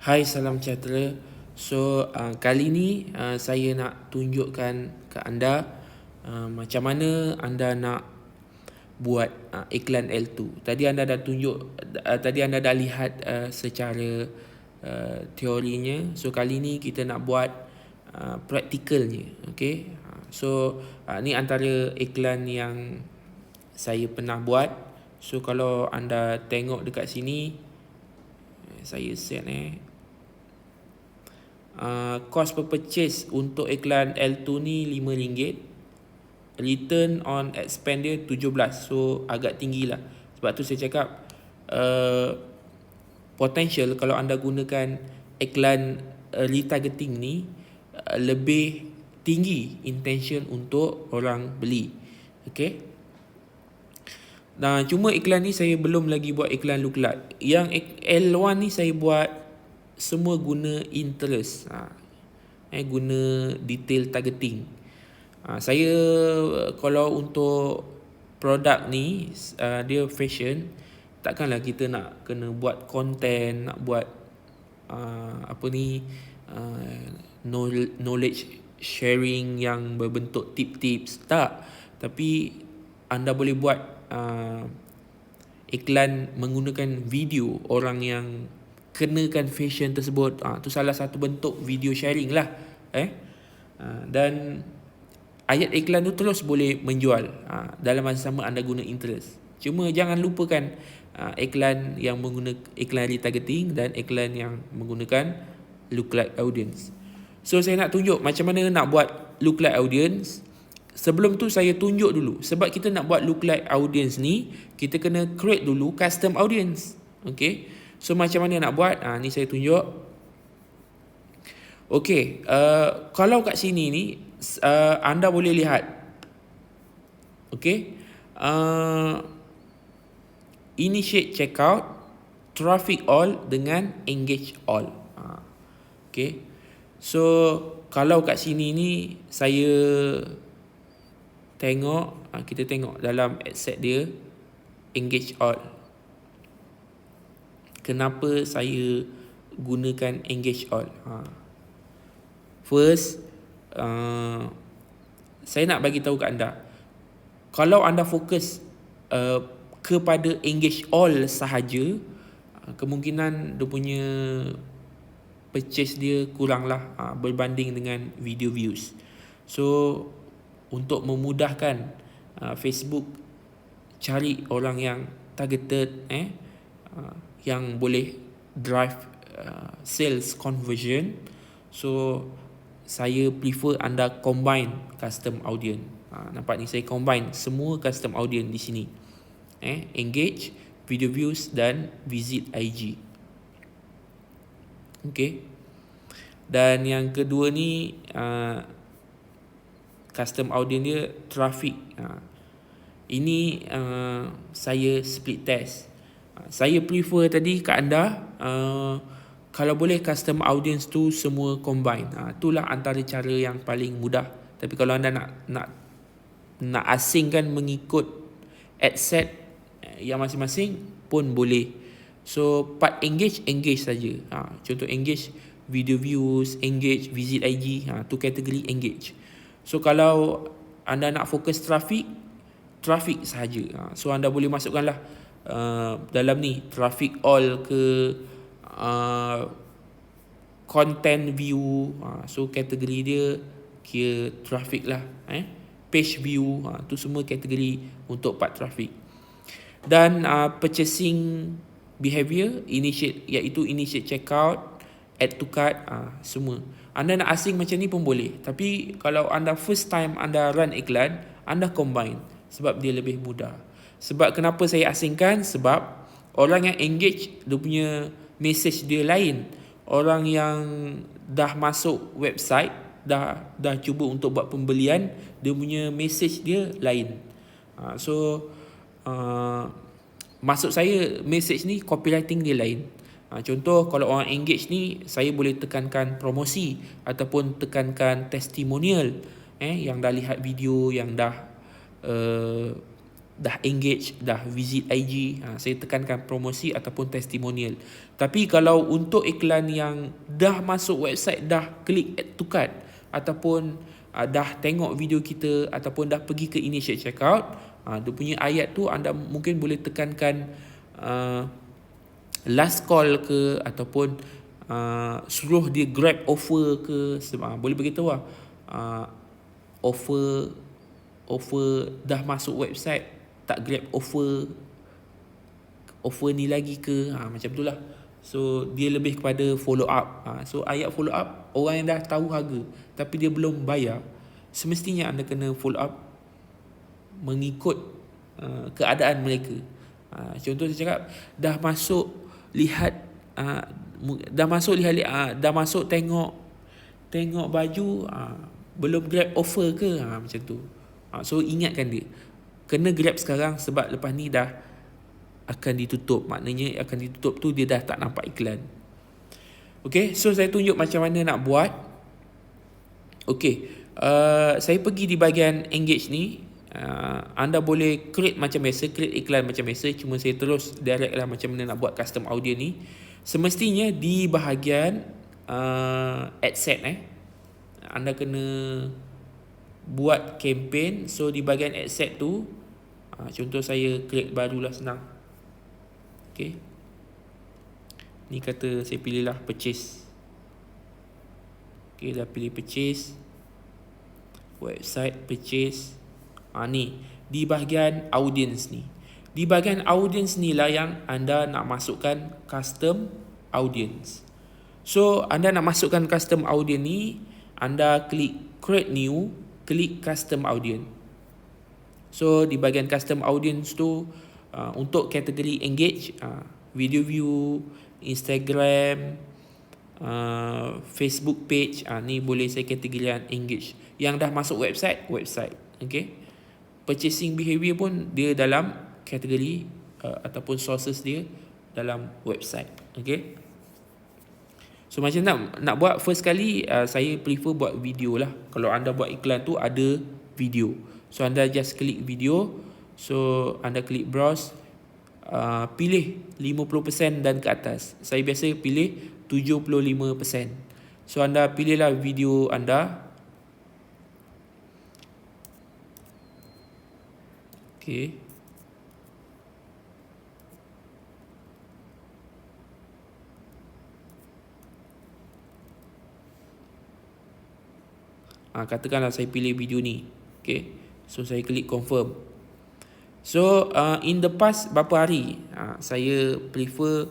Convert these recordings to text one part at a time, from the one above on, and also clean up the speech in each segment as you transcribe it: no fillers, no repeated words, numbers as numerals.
Hai, salam sejahtera. Kali ni saya nak tunjukkan ke anda macam mana anda nak buat iklan L2. Tadi anda dah lihat secara teorinya. So kali ni kita nak buat praktikalnya. Okey. Ni antara iklan yang saya pernah buat. So kalau anda tengok dekat sini, saya set cost per purchase untuk iklan L2 ni RM5. Return on ad spend dia 17. So agak tinggi lah. Sebab tu saya cakap potential kalau anda gunakan iklan retargeting ni lebih tinggi intention untuk orang beli. Okay. Nah, cuma iklan ni saya belum lagi buat iklan lookalike. Yang L1 ni saya buat semua guna interest. Guna detail targeting. Saya kalau untuk produk ni dia fashion, takkanlah kita nak kena buat content, nak buat knowledge sharing yang berbentuk tips-tips. Tak. Tapi anda boleh buat iklan menggunakan video orang yang kenakan fashion tersebut. Tu salah satu bentuk video sharing lah. Dan ayat iklan tu terus boleh menjual dalam masa sama anda guna interest. Cuma jangan lupakan iklan yang menggunakan iklan retargeting dan iklan yang menggunakan lookalike audience. So saya nak tunjuk macam mana nak buat lookalike audience. Sebelum tu saya tunjuk dulu, sebab kita nak buat lookalike audience ni, kita kena create dulu custom audience. Okay. So macam mana nak buat? Ni saya tunjuk. Okay. Kalau kat sini ni anda boleh lihat. Okay. Initiate checkout, traffic all dengan engage all. Okay. So kalau kat sini ni saya tengok, kita tengok dalam ad set dia engage all. Kenapa saya gunakan engage all? First, saya nak bagi tahu kat anda, kalau anda fokus kepada engage all sahaja, kemungkinan dia punya purchase dia kurang lah berbanding dengan video views. So untuk memudahkan Facebook cari orang yang targeted, yang boleh drive sales conversion, so saya prefer anda combine custom audience. Nampak ni saya combine semua custom audience di sini. Engage, video views dan visit IG. Okay. Dan yang kedua ni custom audience dia traffic. Ini saya split test. Saya prefer tadi kat anda kalau boleh custom audience tu semua combine. Itulah antara cara yang paling mudah. Tapi kalau anda nak asingkan mengikut ad set yang masing-masing pun boleh. So part engage saja. Contoh engage video views, engage visit IG, tu kategori engage. So kalau anda nak fokus traffic sahaja. So anda boleh masukkanlah dalam ni traffic all ke content view. So kategori dia kira traffic lah. Page view, tu semua kategori untuk part traffic. Dan purchasing behavior, iaitu initiate checkout, add to cart, semua. Anda nak asing macam ni pun boleh. Tapi kalau anda first time anda run iklan, anda combine sebab dia lebih mudah. Sebab kenapa saya asingkan? Sebab orang yang engage, dia punya message dia lain. Orang yang dah masuk website, dah cuba untuk buat pembelian, dia punya message dia lain. Maksud saya message ni copywriting dia lain. Contoh kalau orang engage ni, saya boleh tekankan promosi ataupun tekankan testimonial, yang dah lihat video, yang dah dah engage, dah visit IG, saya tekankan promosi ataupun testimonial. Tapi kalau untuk iklan yang dah masuk website, dah klik add to cart ataupun dah tengok video kita ataupun dah pergi ke initiate checkout, dia punya ayat tu anda mungkin boleh tekankan last call ke ataupun suruh dia grab offer ke, boleh beritahu lah offer dah masuk website tak grab offer ni lagi ke, macam tu lah. So dia lebih kepada follow up. So ayat follow up, orang yang dah tahu harga tapi dia belum bayar, semestinya anda kena follow up mengikut keadaan mereka. Contoh saya cakap, dah masuk lihat tengok baju, belum grab offer ke, macam tu. So ingatkan dia, kena grab sekarang sebab lepas ni dah akan ditutup. Maknanya akan ditutup tu dia dah tak nampak iklan. Okay, so saya tunjuk macam mana nak buat. Okay, saya pergi di bahagian engage ni. Anda boleh create macam biasa, create iklan macam biasa. Cuma saya terus direct lah macam mana nak buat custom audience ni. Semestinya di bahagian ad set, anda kena buat campaign. So di bahagian ad set tu, contoh saya create barulah, senang. Okay, ni kata saya pilih lah purchase. Okay, dah pilih purchase, website purchase. Ni di bahagian audience ni. Di bahagian audience ni lah yang anda nak masukkan custom audience. So anda nak masukkan custom audience ni, anda klik create new, klik custom audience. So di bahagian custom audience tu, untuk kategori engage, video view, Instagram, Facebook page, ni boleh saya kategorikan engage. Yang dah masuk website. Okay, purchasing behavior pun dia dalam kategori ataupun sources dia dalam website. Okay, so macam nak buat first kali, saya prefer buat video lah. Kalau anda buat iklan tu ada video, so anda just klik video. So anda klik browse, pilih 50% dan ke atas. Saya biasa pilih 75%. So anda pilihlah video anda. Okay, katakanlah saya pilih video ni. Okay, so saya klik confirm. So in the past berapa hari, saya prefer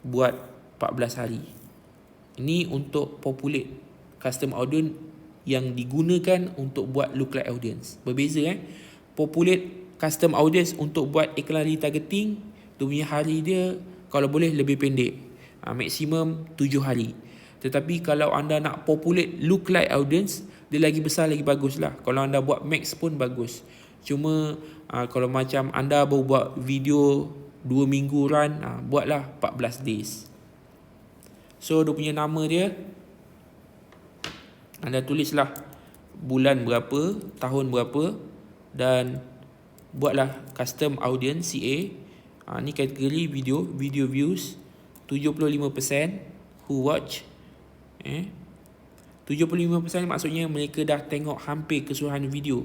buat 14 hari. Ini untuk populate custom audience yang digunakan untuk buat lookalike audience. Berbeza populate custom audience untuk buat iklan retargeting, dia punya hari dia kalau boleh lebih pendek, maksimum 7 hari. Tetapi kalau anda nak populate lookalike audience, dia lagi besar lagi bagus lah. Kalau anda buat max pun bagus. Cuma kalau macam anda baru buat video 2 minggu run, buatlah 14 days. So dia punya nama dia, anda tulislah bulan berapa, tahun berapa, dan buatlah custom audience CA. Ni kategori video views 75% who watch. 75% maksudnya mereka dah tengok hampir keseluruhan video.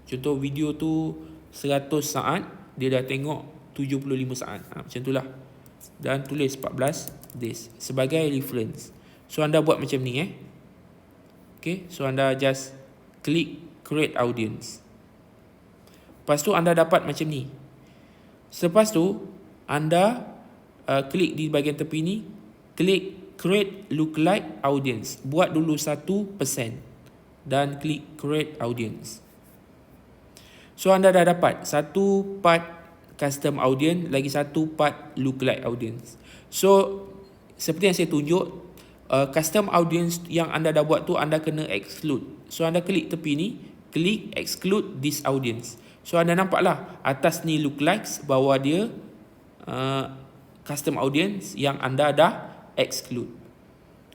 Contoh video tu 100 saat, dia dah tengok 75 saat. Macam itulah. Dan tulis 14 days sebagai reference. So anda buat macam ni. Okay, so anda just klik create audience. Lepas tu anda dapat macam ni. Selepas tu anda klik di bahagian tepi ni, klik create lookalike audience. Buat dulu 1% dan klik create audience. So anda dah dapat satu part custom audience, lagi satu part lookalike audience. So seperti yang saya tunjuk, custom audience yang anda dah buat tu anda kena exclude. So anda klik tepi ni, klik exclude this audience. So anda nampaklah atas ni lookalikes, bawah dia custom audience yang anda dah exclude.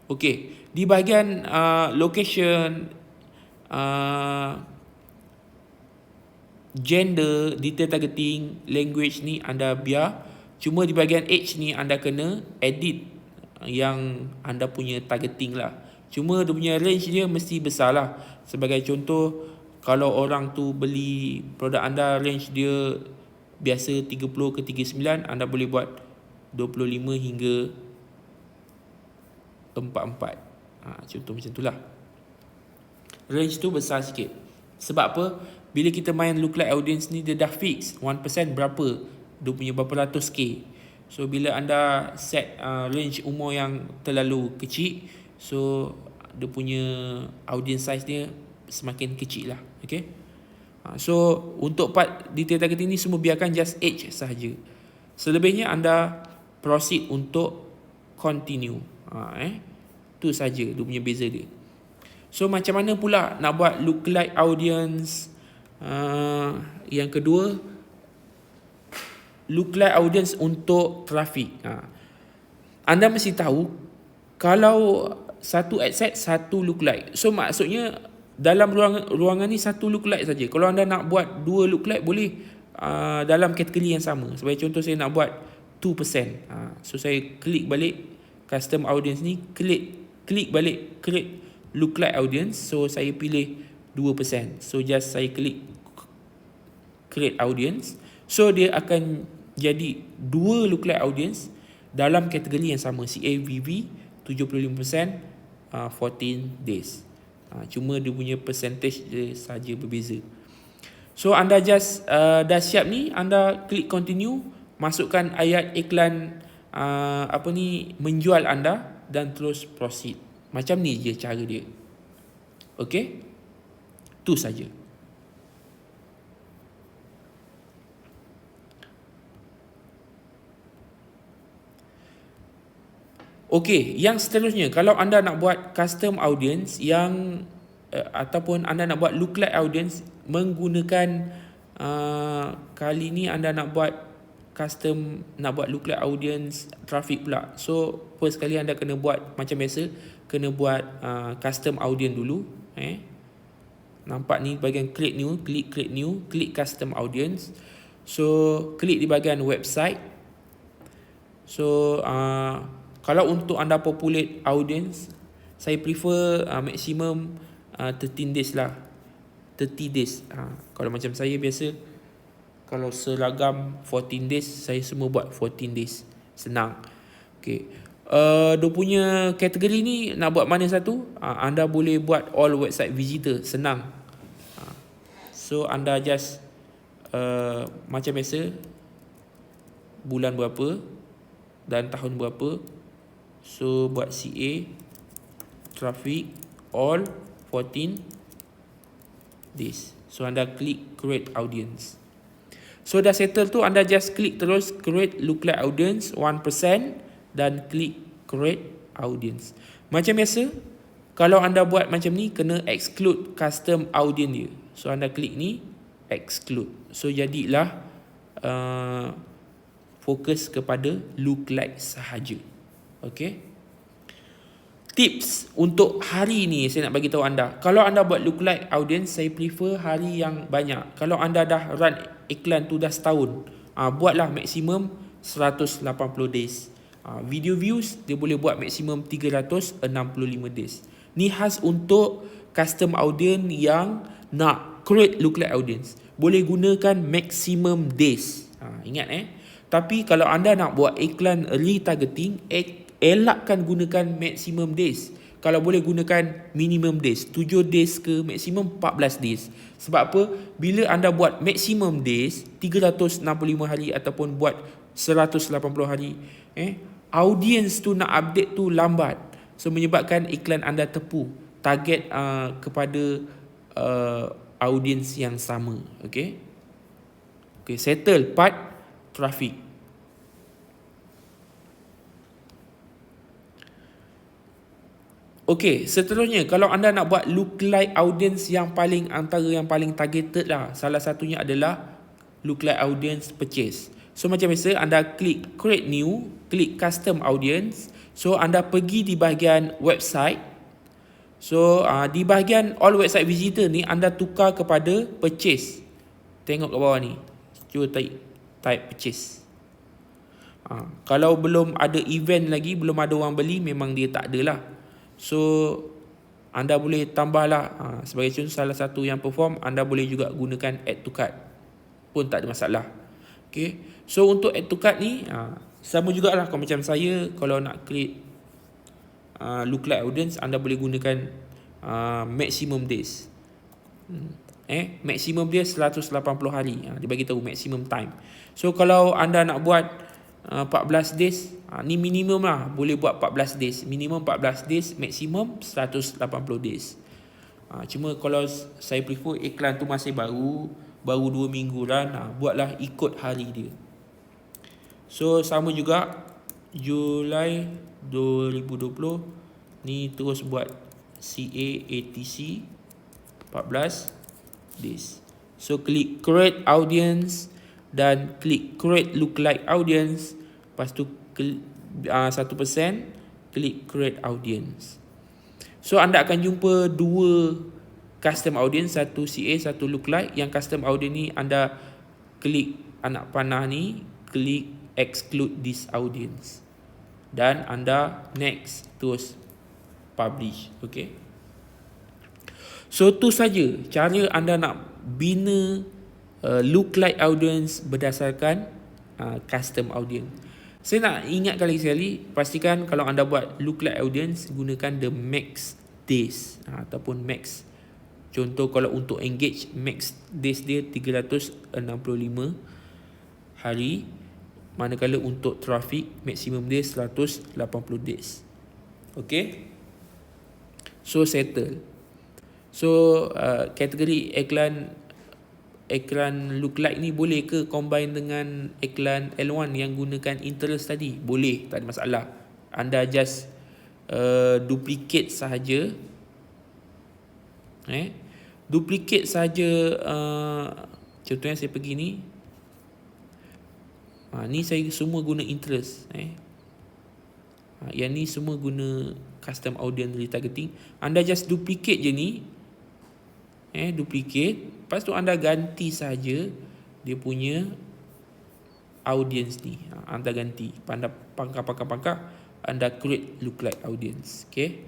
Okay, di bahagian location, gender, detail targeting, language ni anda biar. Cuma di bahagian age ni anda kena edit yang anda punya targeting lah. Cuma dia punya range dia mesti besar lah. Sebagai contoh, kalau orang tu beli produk anda range dia biasa 30 ke 39, anda boleh buat 25 hingga 44. Contoh macam tu lah. Range tu besar sikit. Sebab apa? Bila kita main lookalike audience ni, dia dah fix 1% berapa, dia punya berapa ratus K. So bila anda set range umur yang terlalu kecil, so dia punya audience size dia semakin kecil lah. Okay. So untuk part detail targeting ni semua biarkan just age sahaja. Selebihnya anda proceed untuk continue. Tu saja dia punya beza dia. So macam mana pula nak buat lookalike audience? Yang kedua, lookalike audience untuk traffic. Anda mesti tahu kalau satu ad set satu lookalike. So maksudnya dalam ruangan ni satu lookalike saja. Kalau anda nak buat dua lookalike boleh dalam kategori yang sama. Sebagai contoh, saya nak buat 2%. So saya klik balik custom audience ni, klik balik create lookalike audience. So saya pilih 2%. So just saya klik create audience. So dia akan jadi dua lookalike audience dalam kategori yang sama, CAVV 75%, 14 days. Cuma dia punya percentage dia saja berbeza. So anda just dah siap ni, anda klik continue, masukkan ayat iklan menjual anda dan terus proceed. Macam ni je cara dia. Okay, tu saja. Okey, yang seterusnya, kalau anda nak buat custom audience yang ataupun anda nak buat lookalike audience menggunakan kali ni anda nak buat lookalike audience traffic pula. So first kali anda kena buat macam biasa, kena buat custom audience dulu. Nampak ni bahagian create new, klik custom audience. So klik di bahagian website. So kalau untuk anda populate audience, saya prefer maximum 13 days lah. 30 days. Kalau macam saya biasa, kalau seragam 14 days, saya semua buat 14 days. Senang. Okay. Dia punya kategori ni nak buat mana satu? Anda boleh buat all website visitor. Senang. So anda just macam biasa, bulan berapa dan tahun berapa. So buat CA traffic all 14 days. So anda klik create audience. So dah settle tu, anda just klik terus create lookalike audience 1% dan klik create audience. Macam biasa, kalau anda buat macam ni, kena exclude custom audience dia. So anda klik ni, exclude. So jadilah fokus kepada lookalike sahaja. Okay. Tips untuk hari ni saya nak bagi tahu anda. Kalau anda buat lookalike audience, saya prefer hari yang banyak. Kalau anda dah run iklan tu dah setahun, buatlah maksimum 180 days. Video views dia boleh buat maksimum 365 days. Ni khas untuk custom audience yang nak create lookalike audience. Boleh gunakan maximum days. Ingat Tapi kalau anda nak buat iklan retargeting, elakkan gunakan maximum days. Kalau boleh gunakan minimum days, 7 days ke maksimum 14 days. Sebab apa? Bila anda buat maximum days 365 hari ataupun buat 180 hari, audience tu nak update tu lambat. So menyebabkan iklan anda tepu target kepada audience yang sama. Okay, settle part traffic. Okey, seterusnya kalau anda nak buat lookalike audience yang paling targeted lah, salah satunya adalah lookalike audience purchase. So macam biasa, anda klik create new, klik custom audience. So anda pergi di bahagian website. So di bahagian all website visitor ni, anda tukar kepada purchase. Tengok kat bawah ni. Cuba type purchase. Kalau belum ada event lagi, belum ada orang beli, memang dia tak ada lah. So anda boleh tambah lah. Sebagai contoh, salah satu yang perform, anda boleh juga gunakan add to cart pun tak ada masalah. Okay. So untuk add to cart ni sama jugalah kalau macam saya. Kalau nak create lookalike audience, anda boleh gunakan maximum days. Maximum dia 180 hari. Dia bagi tahu maximum time. So kalau anda nak buat 14 days, ni minimum lah, boleh buat 14 days. Minimum 14 days, maximum 180 days. Cuma kalau saya prefer iklan tu masih baru 2 minggu lah, buatlah ikut hari dia. So sama juga Julai 2020 ni terus buat CAATC 14 days. So klik create audience dan klik create lookalike audience. Lepas tu 1% klik create audience. So anda akan jumpa dua custom audience, satu CA, satu lookalike. Yang custom audience ni anda klik anak panah ni, klik exclude this audience, dan anda next, terus publish. Okay. So tu saja cara anda nak bina lookalike audience berdasarkan custom audience. Saya nak ingatkan lagi sekali, pastikan kalau anda buat lookalike audience, gunakan the max days ataupun max. Contoh kalau untuk engage, max days dia 365 hari. Manakala untuk traffic, maksimum dia 180 days. Okay. So settle. So kategori iklan lookalike ni boleh ke combine dengan iklan L1 yang gunakan interest tadi? Boleh, tak ada masalah. Anda just duplicate sahaja. Duplicate saja. Contohnya saya pergi ni. Ni saya semua guna interest. Yang ni semua guna custom audience retargeting. Anda just duplicate je ni. Duplicate. Lepas tu anda ganti saja dia punya audience ni. Anda ganti. Anda pangkal. Anda create lookalike audience. Okay.